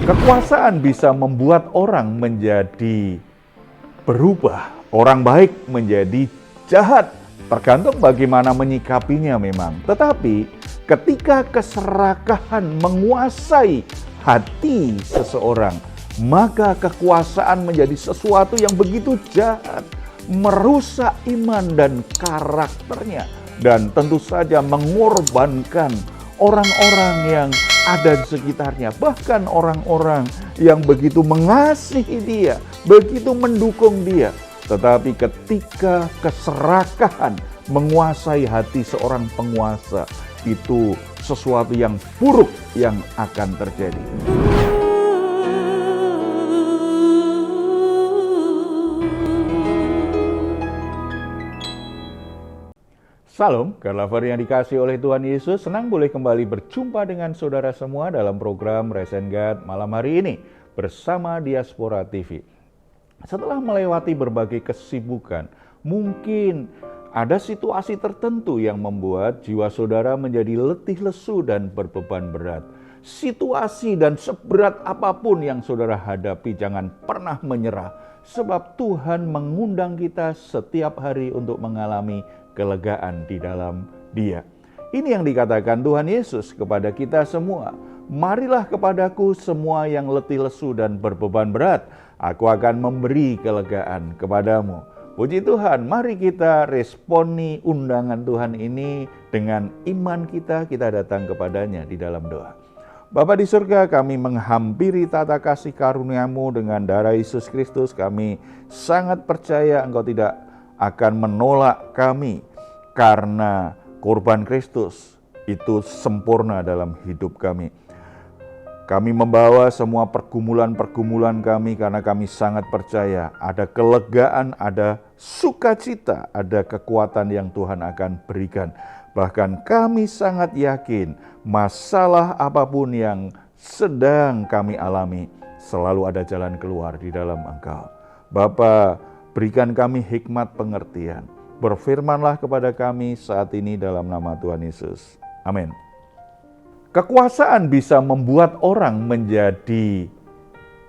Kekuasaan bisa membuat orang menjadi berubah, orang baik menjadi jahat, tergantung bagaimana menyikapinya memang. Tetapi ketika keserakahan menguasai hati seseorang, maka kekuasaan menjadi sesuatu yang begitu jahat, merusak iman dan karakternya, dan tentu saja mengorbankan orang-orang yang ada di sekitarnya, bahkan orang-orang yang begitu mengasihi dia, begitu mendukung dia. Tetapi ketika keserakahan menguasai hati seorang penguasa, itu sesuatu yang buruk yang akan terjadi. Salam, God Lover yang dikasih oleh Tuhan Yesus, senang boleh kembali berjumpa dengan saudara semua dalam program Rise and God malam hari ini bersama Diaspora TV. Setelah melewati berbagai kesibukan, mungkin ada situasi tertentu yang membuat jiwa saudara menjadi letih lesu dan berbeban berat. Situasi dan seberat apapun yang saudara hadapi, jangan pernah menyerah, sebab Tuhan mengundang kita setiap hari untuk mengalami kelegaan di dalam Dia. Ini yang dikatakan Tuhan Yesus kepada kita semua. Marilah kepadaku semua yang letih lesu dan berbeban berat, aku akan memberi kelegaan kepadamu. Puji Tuhan, mari kita responi undangan Tuhan ini dengan iman kita datang kepadanya di dalam doa. Bapa di surga, kami menghampiri tata kasih karunia-Mu dengan darah Yesus Kristus. Kami sangat percaya Engkau tidak akan menolak kami, karena korban Kristus itu sempurna dalam hidup kami. Kami membawa semua pergumulan-pergumulan kami karena kami sangat percaya ada kelegaan, ada sukacita, ada kekuatan yang Tuhan akan berikan. Bahkan kami sangat yakin masalah apapun yang sedang kami alami, selalu ada jalan keluar di dalam Engkau. Bapa, berikan kami hikmat pengertian. Berfirmanlah kepada kami saat ini dalam nama Tuhan Yesus. Amin. Kekuasaan bisa membuat orang menjadi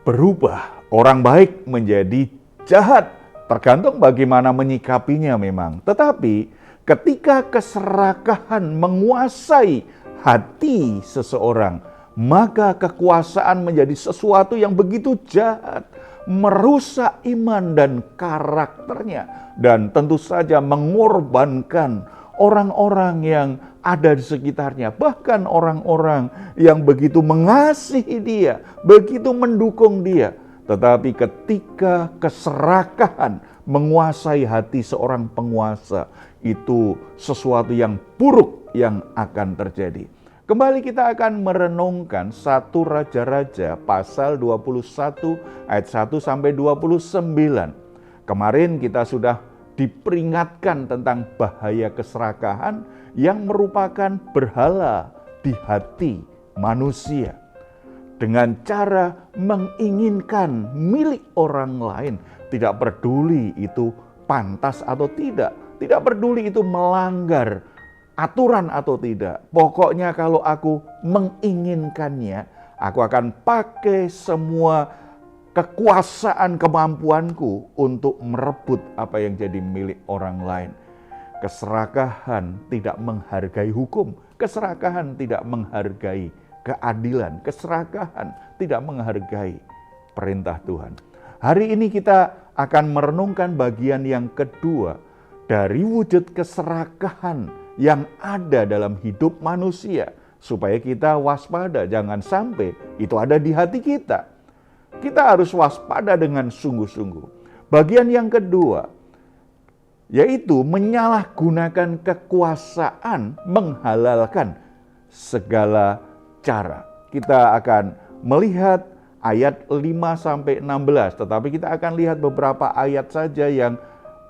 berubah, orang baik menjadi jahat, tergantung bagaimana menyikapinya memang. Tetapi ketika keserakahan menguasai hati seseorang, maka kekuasaan menjadi sesuatu yang begitu jahat, merusak iman dan karakternya, dan tentu saja mengorbankan orang-orang yang ada di sekitarnya, bahkan orang-orang yang begitu mengasihi dia, begitu mendukung dia. Tetapi ketika keserakahan menguasai hati seorang penguasa, itu sesuatu yang buruk yang akan terjadi. Kembali kita akan merenungkan 1 Raja-Raja pasal 21 ayat 1 sampai 29. Kemarin kita sudah diperingatkan tentang bahaya keserakahan yang merupakan berhala di hati manusia. Dengan cara menginginkan milik orang lain, tidak peduli itu pantas atau tidak, tidak peduli itu melanggar aturan atau tidak. Pokoknya kalau aku menginginkannya, aku akan pakai semua kekuasaan kemampuanku untuk merebut apa yang jadi milik orang lain. Keserakahan tidak menghargai hukum, keserakahan tidak menghargai keadilan, keserakahan tidak menghargai perintah Tuhan. Hari ini kita akan merenungkan bagian yang kedua dari wujud keserakahan yang ada dalam hidup manusia, supaya kita waspada, jangan sampai itu ada di hati kita. Kita harus waspada dengan sungguh-sungguh. Bagian yang kedua, yaitu menyalahgunakan kekuasaan, menghalalkan segala cara. Kita akan melihat ayat 5-16, tetapi kita akan lihat beberapa ayat saja yang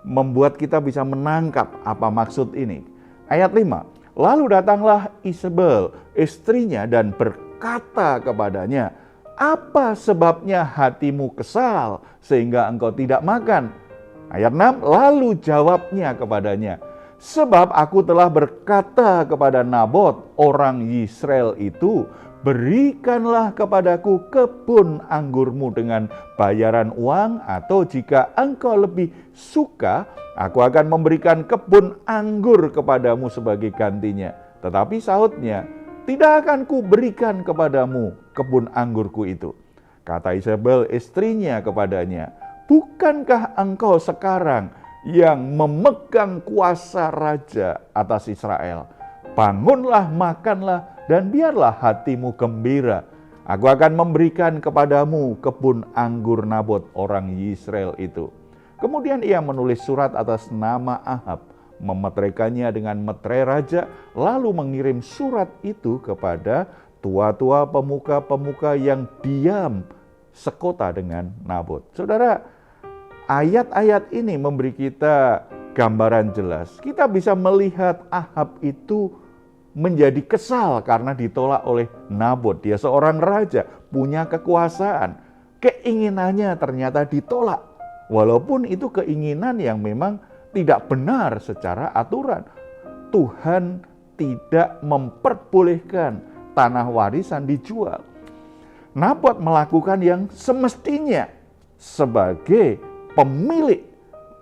membuat kita bisa menangkap apa maksud ini. Ayat 5, lalu datanglah Isabel, istrinya, dan berkata kepadanya, apa sebabnya hatimu kesal sehingga engkau tidak makan? Ayat 6, lalu jawabnya kepadanya, Sebab aku telah berkata kepada Nabot, orang Yisrael itu, berikanlah kepadaku kebun anggurmu dengan bayaran uang, atau jika engkau lebih suka, aku akan memberikan kebun anggur kepadamu sebagai gantinya. Tetapi sahutnya, tidak akan kuberikan kepadamu kebun anggurku itu. Kata Isabel istrinya kepadanya, bukankah engkau sekarang yang memegang kuasa raja atas Israel? Bangunlah, makanlah, dan biarlah hatimu gembira. Aku akan memberikan kepadamu kebun anggur Nabot orang Yisrael itu. Kemudian ia menulis surat atas nama Ahab, memeteraikannya dengan meterai raja, lalu mengirim surat itu kepada tua-tua pemuka-pemuka yang diam sekota dengan Nabot. Saudara, ayat-ayat ini memberi kita gambaran jelas. Kita bisa melihat Ahab itu menjadi kesal karena ditolak oleh Nabot. Dia seorang raja, punya kekuasaan. Keinginannya ternyata ditolak. Walaupun itu keinginan yang memang tidak benar secara aturan. Tuhan tidak memperbolehkan tanah warisan dijual. Nabot melakukan yang semestinya sebagai pemilik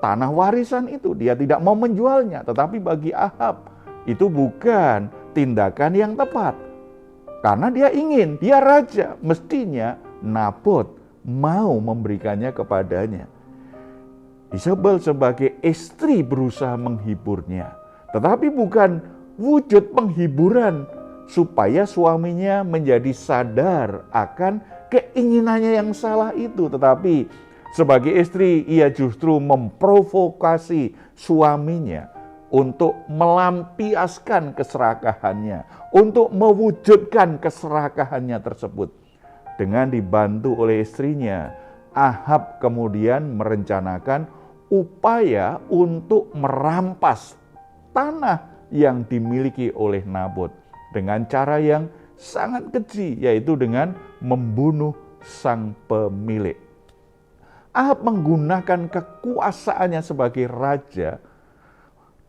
tanah warisan itu. Dia tidak mau menjualnya, tetapi bagi Ahab itu bukan tindakan yang tepat. Karena dia raja, mestinya Nabot mau memberikannya kepadanya. Isabel sebagai istri berusaha menghiburnya, tetapi bukan wujud penghiburan supaya suaminya menjadi sadar akan keinginannya yang salah itu. Tetapi sebagai istri, ia justru memprovokasi suaminya untuk melampiaskan keserakahannya, untuk mewujudkan keserakahannya tersebut. Dengan dibantu oleh istrinya, Ahab kemudian merencanakan upaya untuk merampas tanah yang dimiliki oleh Nabot dengan cara yang sangat keji, yaitu dengan membunuh sang pemilik. Ahab menggunakan kekuasaannya sebagai raja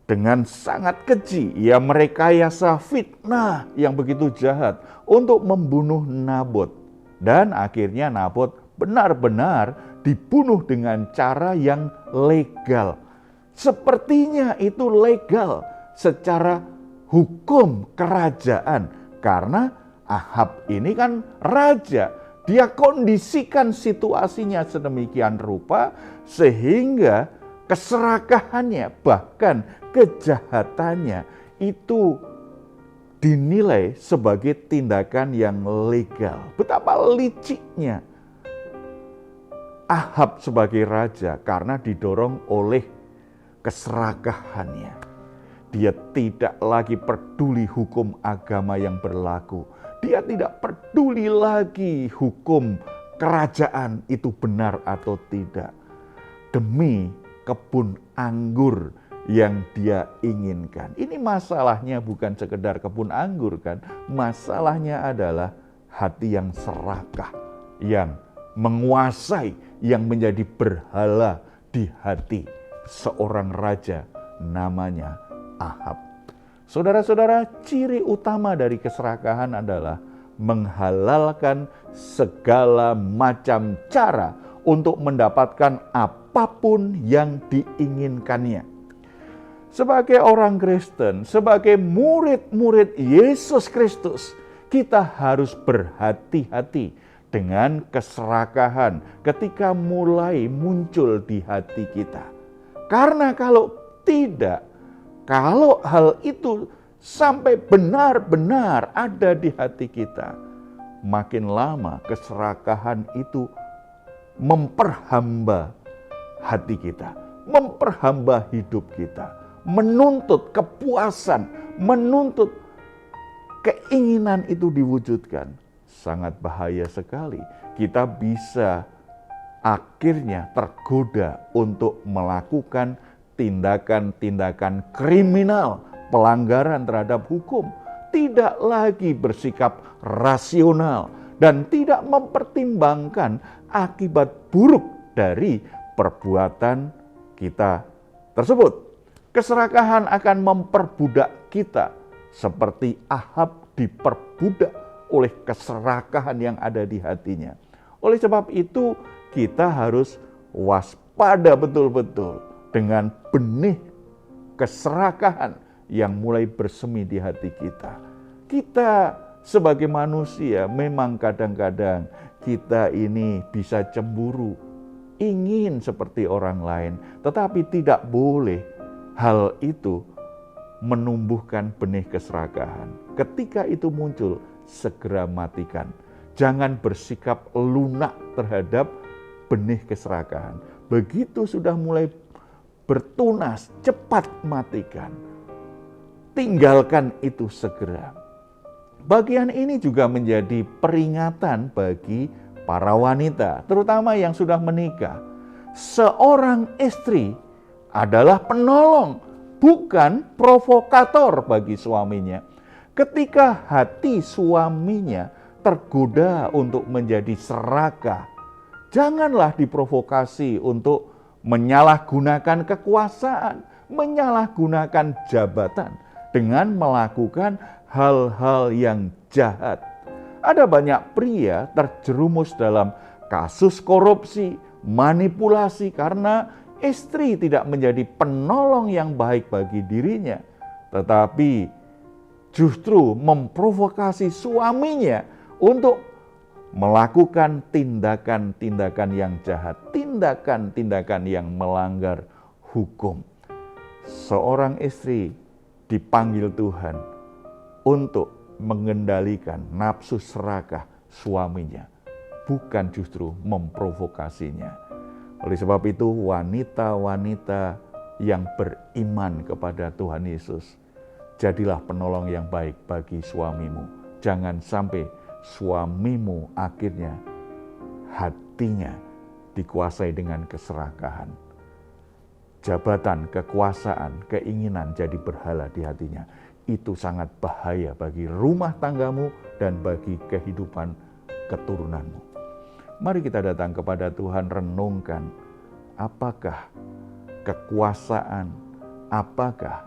dengan sangat keji. Ia merekayasa fitnah yang begitu jahat untuk membunuh Nabot. Dan akhirnya Nabot benar-benar dibunuh dengan cara yang legal. Sepertinya itu legal secara hukum kerajaan. Karena Ahab ini kan raja. Dia kondisikan situasinya sedemikian rupa sehingga keserakahannya, bahkan kejahatannya itu dinilai sebagai tindakan yang legal. Betapa liciknya Ahab sebagai raja karena didorong oleh keserakahannya. Dia tidak lagi peduli hukum agama yang berlaku. Dia tidak peduli lagi hukum kerajaan itu benar atau tidak. Demi kebun anggur yang dia inginkan. Ini masalahnya bukan sekedar kebun anggur kan. Masalahnya adalah hati yang serakah, yang menguasai, yang menjadi berhala di hati seorang raja namanya Ahab. Saudara-saudara, ciri utama dari keserakahan adalah menghalalkan segala macam cara untuk mendapatkan apapun yang diinginkannya. Sebagai orang Kristen, sebagai murid-murid Yesus Kristus, kita harus berhati-hati dengan keserakahan ketika mulai muncul di hati kita. Karena kalau hal itu sampai benar-benar ada di hati kita, makin lama keserakahan itu memperhamba hati kita, memperhamba hidup kita, menuntut kepuasan, menuntut keinginan itu diwujudkan. Sangat bahaya sekali. Kita bisa akhirnya tergoda untuk melakukan tindakan-tindakan kriminal, pelanggaran terhadap hukum, tidak lagi bersikap rasional dan tidak mempertimbangkan akibat buruk dari perbuatan kita tersebut. Keserakahan akan memperbudak kita seperti Ahab diperbudak oleh keserakahan yang ada di hatinya. Oleh sebab itu kita harus waspada betul-betul dengan benih keserakahan yang mulai bersemi di hati kita. Kita sebagai manusia memang kadang-kadang kita ini bisa cemburu, ingin seperti orang lain, tetapi tidak boleh hal itu menumbuhkan benih keserakahan. Ketika itu muncul, segera matikan. Jangan bersikap lunak terhadap benih keserakahan. Begitu sudah mulai bertunas, cepat matikan. Tinggalkan itu segera. Bagian ini juga menjadi peringatan bagi para wanita, terutama yang sudah menikah. Seorang istri adalah penolong, bukan provokator bagi suaminya. Ketika hati suaminya tergoda untuk menjadi serakah, janganlah diprovokasi untuk menyalahgunakan kekuasaan, menyalahgunakan jabatan dengan melakukan hal-hal yang jahat. Ada banyak pria terjerumus dalam kasus korupsi, manipulasi karena istri tidak menjadi penolong yang baik bagi dirinya, tetapi justru memprovokasi suaminya untuk melakukan tindakan-tindakan yang jahat, tindakan-tindakan yang melanggar hukum. Seorang istri dipanggil Tuhan untuk mengendalikan nafsu serakah suaminya, bukan justru memprovokasinya. Oleh sebab itu, wanita-wanita yang beriman kepada Tuhan Yesus, jadilah penolong yang baik bagi suamimu. Jangan sampai suamimu akhirnya hatinya dikuasai dengan keserakahan. Jabatan, kekuasaan, keinginan jadi berhala di hatinya. Itu sangat bahaya bagi rumah tanggamu dan bagi kehidupan keturunanmu. Mari kita datang kepada Tuhan, renungkan apakah kekuasaan, apakah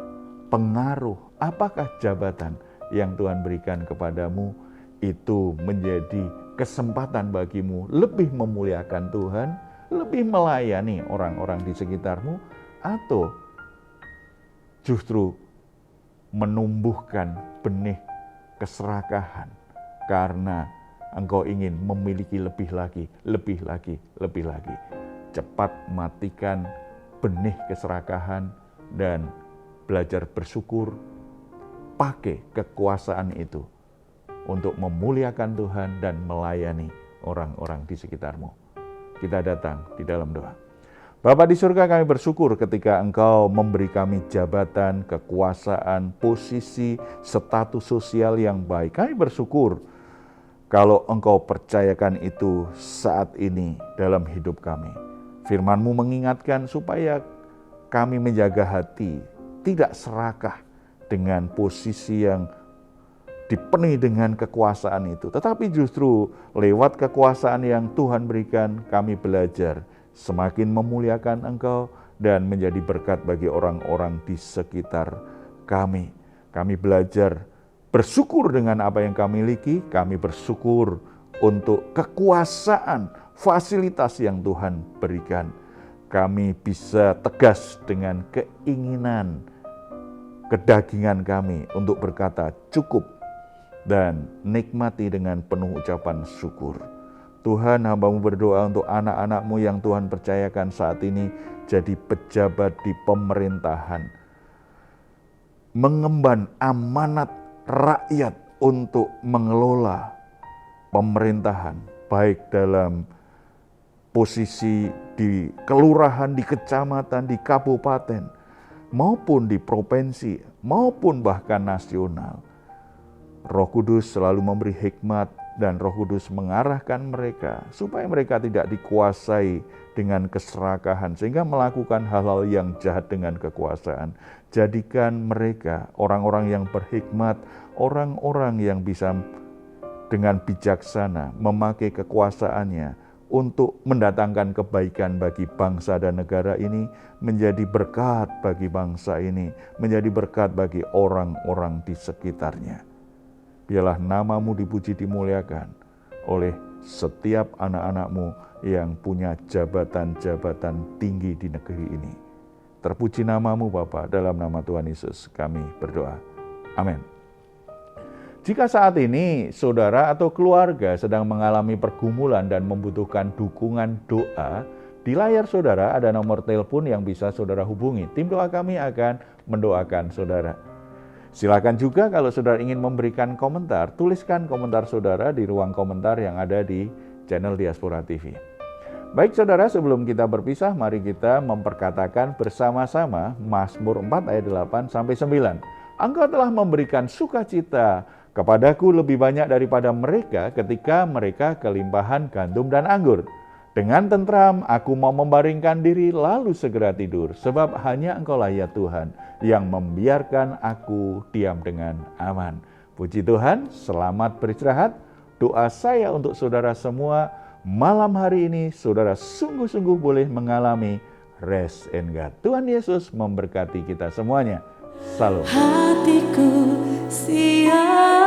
pengaruh, apakah jabatan yang Tuhan berikan kepadamu itu menjadi kesempatan bagimu lebih memuliakan Tuhan, lebih melayani orang-orang di sekitarmu, atau justru menumbuhkan benih keserakahan karena engkau ingin memiliki lebih lagi. Cepat matikan benih keserakahan dan belajar bersyukur, pakai kekuasaan itu untuk memuliakan Tuhan dan melayani orang-orang di sekitarmu. Kita datang di dalam doa. Bapa di surga, kami bersyukur ketika Engkau memberi kami jabatan, kekuasaan, posisi, status sosial yang baik. Kami bersyukur kalau Engkau percayakan itu saat ini dalam hidup kami. Firman-Mu mengingatkan supaya kami menjaga hati, tidak serakah dengan posisi yang dipenuhi dengan kekuasaan itu. Tetapi justru lewat kekuasaan yang Tuhan berikan, kami belajar semakin memuliakan Engkau dan menjadi berkat bagi orang-orang di sekitar kami. Kami belajar bersyukur dengan apa yang kami miliki. Kami bersyukur untuk kekuasaan, fasilitas yang Tuhan berikan. Kami bisa tegas dengan keinginan kedagingan kami untuk berkata cukup dan nikmati dengan penuh ucapan syukur. Tuhan, hamba-Mu berdoa untuk anak-anak-Mu yang Tuhan percayakan saat ini jadi pejabat di pemerintahan. Mengemban amanat rakyat untuk mengelola pemerintahan, baik dalam posisi di kelurahan, di kecamatan, di kabupaten, maupun di provinsi, maupun bahkan nasional. Roh Kudus selalu memberi hikmat dan Roh Kudus mengarahkan mereka supaya mereka tidak dikuasai dengan keserakahan sehingga melakukan hal-hal yang jahat dengan kekuasaan. Jadikan mereka orang-orang yang berhikmat, orang-orang yang bisa dengan bijaksana memakai kekuasaannya untuk mendatangkan kebaikan bagi bangsa dan negara ini, menjadi berkat bagi bangsa ini, menjadi berkat bagi orang-orang di sekitarnya. Biarlah nama-Mu dipuji dimuliakan oleh setiap anak-anak-Mu yang punya jabatan-jabatan tinggi di negeri ini. Terpuji nama-Mu Bapa, dalam nama Tuhan Yesus kami berdoa. Amin. Jika saat ini saudara atau keluarga sedang mengalami pergumulan dan membutuhkan dukungan doa, di layar saudara ada nomor telepon yang bisa saudara hubungi. Tim doa kami akan mendoakan saudara. Silakan juga kalau saudara ingin memberikan komentar, tuliskan komentar saudara di ruang komentar yang ada di channel Diaspora TV. Baik saudara, sebelum kita berpisah, mari kita memperkatakan bersama-sama Mazmur 4 ayat 8-9. Engkau telah memberikan sukacita kepadaku lebih banyak daripada mereka ketika mereka kelimpahan gandum dan anggur. Dengan tentram aku mau membaringkan diri lalu segera tidur, sebab hanya Engkaulah ya Tuhan yang membiarkan aku diam dengan aman. Puji Tuhan, selamat beristirahat. Doa saya untuk saudara semua, malam hari ini saudara sungguh-sungguh boleh mengalami rest and God. Tuhan Yesus memberkati kita semuanya. Salam. Hatiku siap